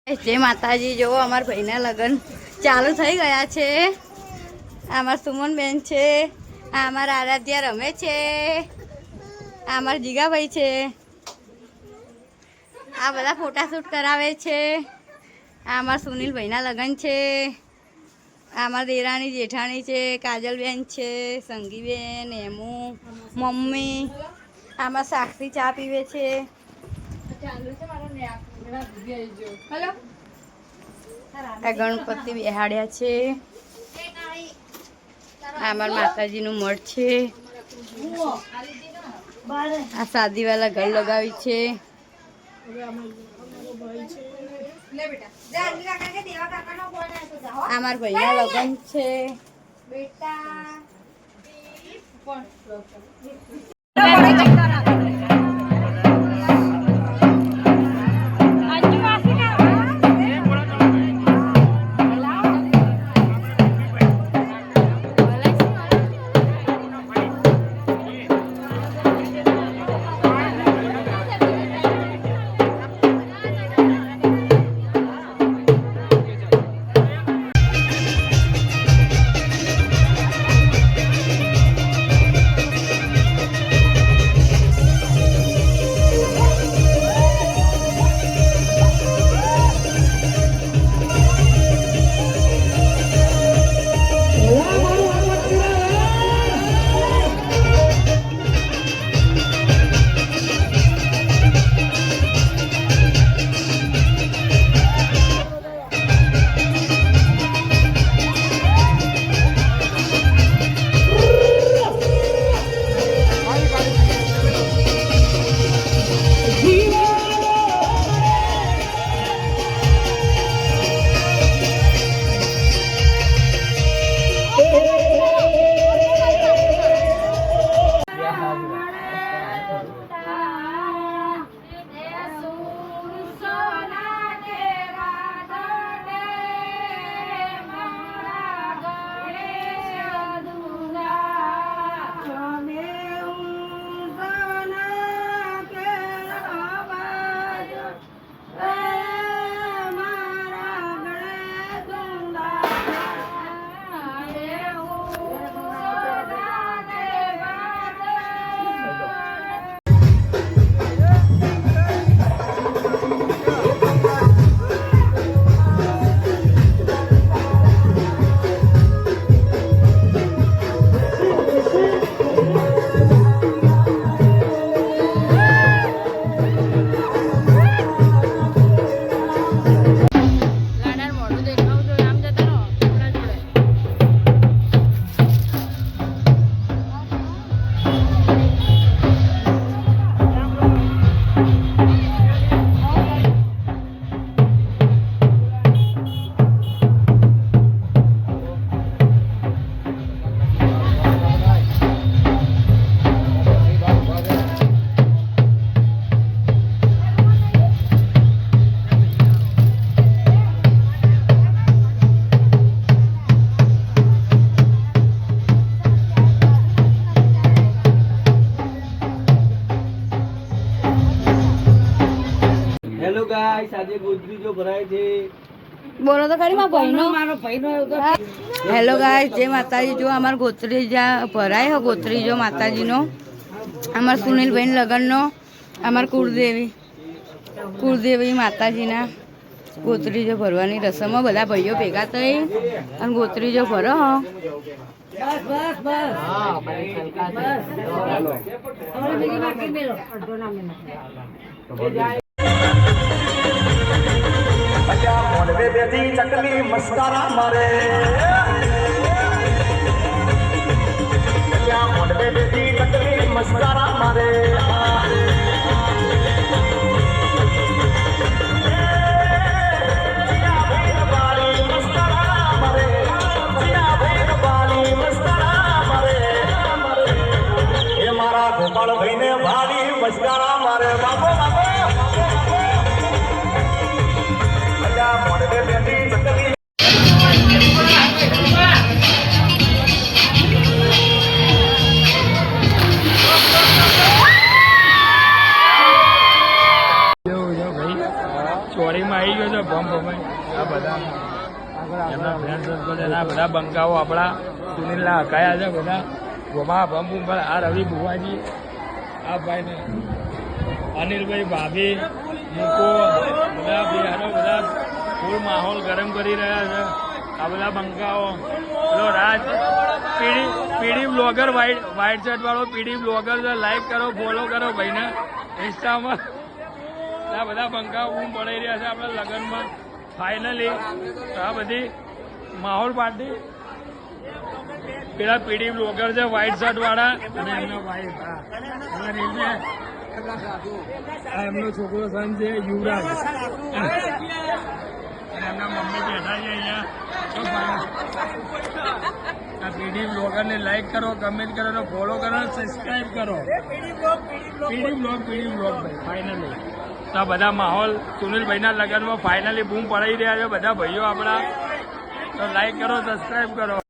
जय माताजी। जो अमर भाईना लगन चालू थई गया छे। आमार सुमन बेन छे, आमार आराध्या रमे छे, आमार जीगा भाई छे। आ बधा फोटाशूट करावे छे। आमार सुनील भाईना लगन छे। आमार देराणी जेठाणी छे, काजल बेन छे, संगी बेन, हेमू, मम्मी। आमार साक्षी चा पीवे छे। हेलो गणपति बेहाड्या छे। आमार माताजी नु मठ छे। आ शादी वाला घर लगावी छे। आमार भैया लगन छे बेटा। हेलो गाइस, आज गोदरी जो भराय छे बोलो तो खरी मारो भाईनो मारो भाईनो। हेलो गाइस, जय माताजी। जो अमर गोत्री जा भराय हो गोत्री जो माताजी नो अमर सुनील बहन लगन नो अमर कुलदेवी माताजी ना गोत्री जो भरवानी रसम बधा भाईओ भेगा थई अन गोत्री जो भरो हो। बस बस बस हां भाई हल्का से और बीजी बाकी मेलो अड्डो ना में अजा मोड़वे बेटी चकली मस्कारा मारे। अजा मोड़वे बेटी चकली मस्कारा मारे। जिया भैर बाली मस्कारा मारे। जिया भैर बाली मस्कारा मारे। ये मारा गोपाल भाई ने भारी मस्कारा मारे। बाबो बाबो मोड़वे बेटी चकली ભાઈ આ બધા એમના ફ્રેન્ડ સર્કલ છે આ બધા બંકાઓ આપણા સુનિલના હકાયા છે બધા ગોમા ભંભુ પર આ રવિ બુવાજી આ ભાઈને અનિલભાઈ ભાભી મૂકો બધા બિહારો બધા ફૂલ માહોલ ગરમ કરી રહ્યા છે આ બધા બંકાઓ પેલો રાજ પીડી બ્લોગર વ્હાઇટ શર્ટ વાળો પીડી બ્લોગર છે લાઈક કરો ફોલો કરો ભાઈને ઇન્સ્ટામાં આ બધા બંકાઓ બૂમ પડાઈ રહ્યા છે આપણા લગ્નમાં ફાઇનલી આ બધી માહોલ પાર્ટી પેલા પીડી બ્લોગર છે વ્હાઇટ શર્ટ વાળા અને એમના વાઈફ આ એમનો છોકરો સન છે યુવરાજ અને એમના મમ્મી બેઠા છે અહીંયા આ પીડી બ્લોગરને લાઈક કરો કમેન્ટ કરો ફોલો કરો સબસ્ક્રાઈબ કરો પીડી બ્લોગ ભાઈ ફાઇનલી તો આ બધા માહોલ સુનિલભાઈના લગ્નમાં ફાઇનલી બૂમ પડાઈ રહ્યા છે બધા ભાઈઓ આપણા તો લાઈક કરો સબસ્ક્રાઈબ કરો